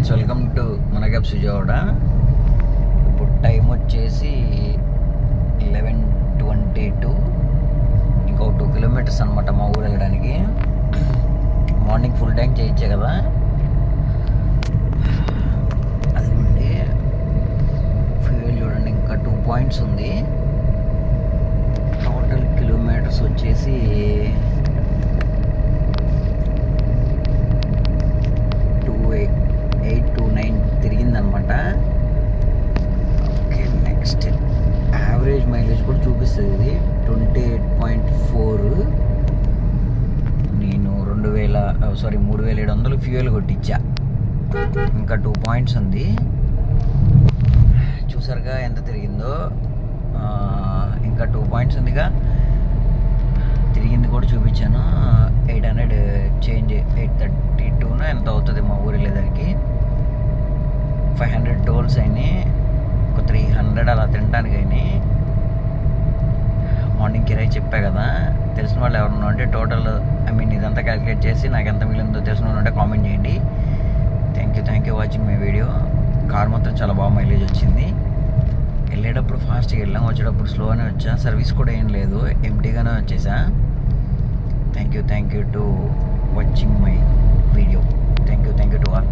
Friends, welcome to మన cab సుజావాడ. ఇప్పుడు time వచ్చేసి 11:22. ఇంకో 2 కిలోమీటర్స్ అనమాట మా ఊరు వెళ్ళడానికి. మార్నింగ్ ఫుల్ ట్యాంక్ చేయొచ్చే కదా. అదిగోండి ఫ్యూయల్ చూడండి, ఇంకా 2 పాయింట్స్ ఉంది. టోటల్ కిలోమీటర్స్ వచ్చేసి 829 తిరిగిందనమాట. ఓకే, నెక్స్ట్ యావరేజ్ మైలేజ్ కూడా చూపిస్తుంది ఇది 28.4. నేను 3700 ఫ్యూయల్ కొట్టించా. ఇంకా 2 పాయింట్స్ ఉంది. చూసారుగా ఎంత తిరిగిందో. ఇంకా 2 పాయింట్స్ ఉందిగా, తిరిగింది కూడా చూపించాను. 800 చేంజ్, 832 ఎంత అవుతుంది మా ఊరు వెళ్ళేదానికి. 500 టోల్స్ అయినాయి, ఒక 300 అలా తినడానికి అయినాయి. మార్నింగ్ కిరాయి చెప్పా కదా. తెలిసిన వాళ్ళు ఎవరన్నా ఉంటే టోటల్ ఇదంతా క్యాలిక్యులేట్ చేసి నాకు ఎంత మిగిలిందో తెలిసిన వాళ్ళు ఉంటే కామెంట్ చేయండి. Thank you watching my video. Car మాత్రం చాలా బాగా మైలేజ్ వచ్చింది. వెళ్ళేటప్పుడు ఫాస్ట్గా వెళ్ళాం, వచ్చేటప్పుడు స్లోగానే వచ్చా. సర్వీస్ కూడా ఏం లేదు, ఎంటీగానే వచ్చేసా. Thank you to watching my video. Thank you to all.